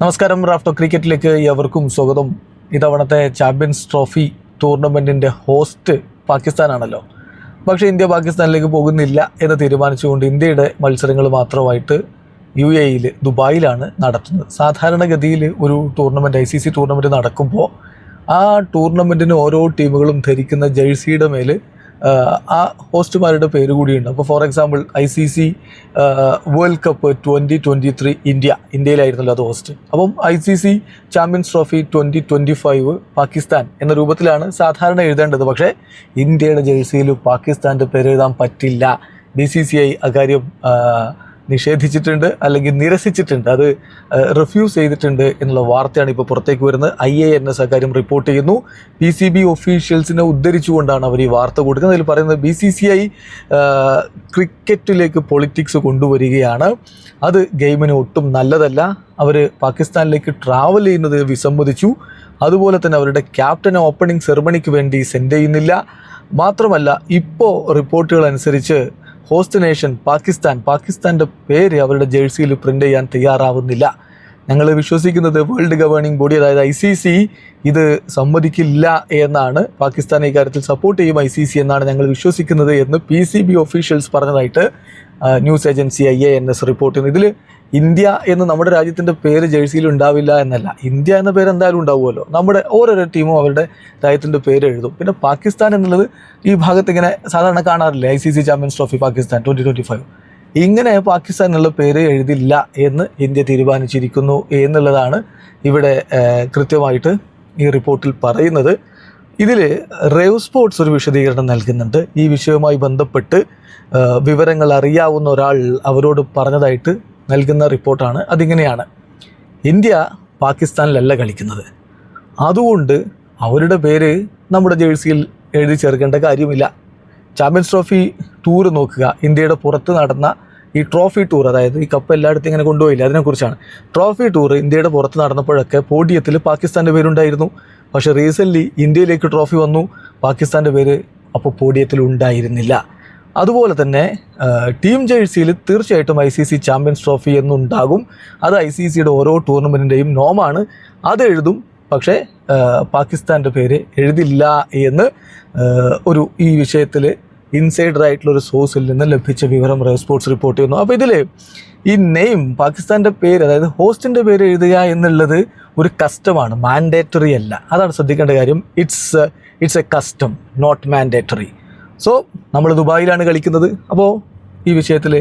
നമസ്കാരം. റാഫ്റ്റോ ക്രിക്കറ്റിലേക്ക് എവർക്കും സ്വാഗതം. ഇത്തവണത്തെ ചാമ്പ്യൻസ് ട്രോഫി ടൂർണമെൻറ്റിൻ്റെ ഹോസ്റ്റ് പാകിസ്ഥാനാണല്ലോ. പക്ഷേ ഇന്ത്യ പാകിസ്ഥാനിലേക്ക് പോകുന്നില്ല എന്ന് തീരുമാനിച്ചുകൊണ്ട് ഇന്ത്യയുടെ മത്സരങ്ങൾ മാത്രമായിട്ട് UAE ദുബായിലാണ് നടത്തുന്നത്. സാധാരണഗതിയിൽ ഒരു ടൂർണമെൻറ്റ് ICC ടൂർണമെൻറ്റ് നടക്കുമ്പോൾ ആ ടൂർണമെൻറ്റിന് ഓരോ ടീമുകളും ധരിക്കുന്ന ജേഴ്സിയുടെ മേൽ ആ ഹോസ്റ്റുമാരുടെ പേര് കൂടിയുണ്ട്. അപ്പോൾ for example ICC world cup 2023 ഇന്ത്യയിലായിരുന്നല്ലോ അത് ഹോസ്റ്റ്. അപ്പം ICC ചാമ്പ്യൻസ് ട്രോഫി 2025 പാകിസ്ഥാൻ എന്ന രൂപത്തിലാണ് സാധാരണ എഴുതേണ്ടത്. പക്ഷേ ഇന്ത്യയുടെ ജേഴ്സിയിൽ പാകിസ്ഥാൻ്റെ പേര് എഴുതാൻ പറ്റില്ല. BCCI അക്കാര്യം നിഷേധിച്ചിട്ടുണ്ട്, അല്ലെങ്കിൽ നിരസിച്ചിട്ടുണ്ട്, അത് റിഫ്യൂസ് ചെയ്തിട്ടുണ്ട് എന്നുള്ള വാർത്തയാണ് ഇപ്പോൾ പുറത്തേക്ക് വരുന്നത്. IANS അക്കാര്യം റിപ്പോർട്ട് ചെയ്യുന്നു. PCB ഒഫീഷ്യൽസിനെ ഉദ്ധരിച്ചുകൊണ്ടാണ് അവർ ഈ വാർത്ത കൊടുക്കുന്നത്. അതിൽ പറയുന്നത് BCCI ക്രിക്കറ്റിലേക്ക് പൊളിറ്റിക്സ് കൊണ്ടുവരികയാണ്, അത് ഗെയിമിന് ഒട്ടും നല്ലതല്ല. അവർ പാകിസ്ഥാനിലേക്ക് ട്രാവൽ ചെയ്യുന്നത് വിസമ്മതിച്ചു. അതുപോലെ തന്നെ അവരുടെ ക്യാപ്റ്റനെ ഓപ്പണിംഗ് സെറമണിക്ക് വേണ്ടി സെൻഡ് ചെയ്യുന്നില്ല. മാത്രമല്ല ഇപ്പോൾ റിപ്പോർട്ടുകൾ അനുസരിച്ച് ഹോസ്റ്റ് നേഷൻ പാകിസ്ഥാൻ്റെ പേര് അവരുടെ ജേഴ്സിയിൽ പ്രിൻ്റ് ചെയ്യാൻ തയ്യാറാവുന്നില്ല. ഞങ്ങൾ വിശ്വസിക്കുന്നത് വേൾഡ് ഗവേണിംഗ് ബോഡി, അതായത് ICC ഇത് സമ്മതിക്കില്ല എന്നാണ്. പാകിസ്ഥാനെ ഇക്കാര്യത്തിൽ സപ്പോർട്ട് ചെയ്യും ICC എന്നാണ് ഞങ്ങൾ വിശ്വസിക്കുന്നത് എന്ന് PCB ഒഫീഷ്യൽസ് പറഞ്ഞതായിട്ട് ന്യൂസ് ഏജൻസി IANS റിപ്പോർട്ട് ചെയ്യുന്നു. ഇതിൽ ഇന്ത്യ എന്ന് നമ്മുടെ രാജ്യത്തിൻ്റെ പേര് ജേഴ്സിയിൽ ഉണ്ടാവില്ല എന്നല്ല, ഇന്ത്യ എന്ന പേര് എന്തായാലും ഉണ്ടാവുമല്ലോ. നമ്മുടെ ഓരോരോ ടീമും അവരുടെ രാജ്യത്തിൻ്റെ പേര് എഴുതും. പിന്നെ പാകിസ്ഥാൻ എന്നുള്ളത് ഈ ഭാഗത്ത് ഇങ്ങനെ സാധാരണ കാണാറില്ല. ICC ചാമ്പ്യൻസ് ട്രോഫി പാകിസ്ഥാൻ 2025 ഇങ്ങനെ പാകിസ്ഥാൻ എന്നുള്ള പേര് എഴുതില്ല എന്ന് ഇന്ത്യ തീരുമാനിച്ചിരിക്കുന്നു എന്നുള്ളതാണ് ഇവിടെ കൃത്യമായിട്ട് ഈ റിപ്പോർട്ടിൽ പറയുന്നത്. ഇതിൽ റേവ് സ്പോർട്സ് ഒരു വിശദീകരണം നൽകുന്നുണ്ട്. ഈ വിഷയവുമായി ബന്ധപ്പെട്ട് വിവരങ്ങൾ അറിയാവുന്ന ഒരാൾ അവരോട് പറഞ്ഞതായിട്ട് നൽകുന്ന റിപ്പോർട്ടാണ്. അതിങ്ങനെയാണ്: ഇന്ത്യ പാകിസ്ഥാനിലല്ല കളിക്കുന്നത്, അതുകൊണ്ട് അവരുടെ പേര് നമ്മുടെ ജേഴ്സിയിൽ എഴുതി ചേർക്കേണ്ട കാര്യമില്ല. ചാമ്പ്യൻസ് ട്രോഫി ടൂർ നോക്കുക. ഇന്ത്യയുടെ പുറത്ത് നടന്ന ഈ ട്രോഫി ടൂർ, അതായത് ഈ കപ്പ് എല്ലായിടത്തും ഇങ്ങനെ കൊണ്ടുപോയില്ല, അതിനെക്കുറിച്ചാണ്. ട്രോഫി ടൂർ ഇന്ത്യയുടെ പുറത്ത് നടന്നപ്പോഴൊക്കെ പോഡിയത്തിൽ പാകിസ്ഥാൻ്റെ പേരുണ്ടായിരുന്നു. പക്ഷേ റീസെൻ്റ്ലി ഇന്ത്യയിലേക്ക് ട്രോഫി വന്നു, പാകിസ്ഥാൻ്റെ പേര് അപ്പോൾ പോഡിയത്തിൽ ഉണ്ടായിരുന്നില്ല. അതുപോലെ തന്നെ ടീം ജേഴ്സിയിൽ തീർച്ചയായിട്ടും ICC ചാമ്പ്യൻസ് ട്രോഫി എന്നുണ്ടാകും. അത് ICCയുടെ ഓരോ ടൂർണമെൻറ്റിൻ്റെയും നോമാണ്, അത് എഴുതും. പക്ഷേ പാകിസ്ഥാൻ്റെ പേര് എഴുതില്ല എന്ന് ഈ വിഷയത്തിൽ ഇൻസൈഡറായിട്ടുള്ളൊരു സോഴ്സിൽ നിന്ന് ലഭിച്ച വിവരം റേവ് സ്പോർട്സ് റിപ്പോർട്ട് ചെയ്യുന്നു. അപ്പോൾ ഇതിൽ ഈ നെയിം പാകിസ്ഥാൻ്റെ പേര്, അതായത് ഹോസ്റ്റിൻ്റെ പേര് എഴുതുക എന്നുള്ളത് ഒരു കസ്റ്റമാണ്, മാൻഡേറ്ററി അല്ല. അതാണ് ശ്രദ്ധിക്കേണ്ട കാര്യം. It's a custom, not mandatory. So നമ്മൾ ദുബായിലാണ് കളിക്കുന്നത്. അപ്പോൾ ഈ വിഷയത്തിൽ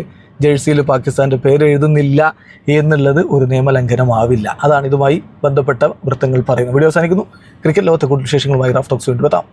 ജേഴ്സിയിൽ പാകിസ്ഥാൻ്റെ പേര് എഴുതുന്നില്ല എന്നുള്ളത് ഒരു നിയമലംഘനമാവില്ല. അതാണ് ഇതുമായി ബന്ധപ്പെട്ട വൃത്തങ്ങൾ പറയുന്നത്. വീഡിയോ അവസാനിക്കുന്നു. ക്രിക്കറ്റ് ലോകത്തെ കൂടുതൽ വിശേഷങ്ങളുമായി റാഫ് ടോക്സ് വീണ്ടും എത്താം.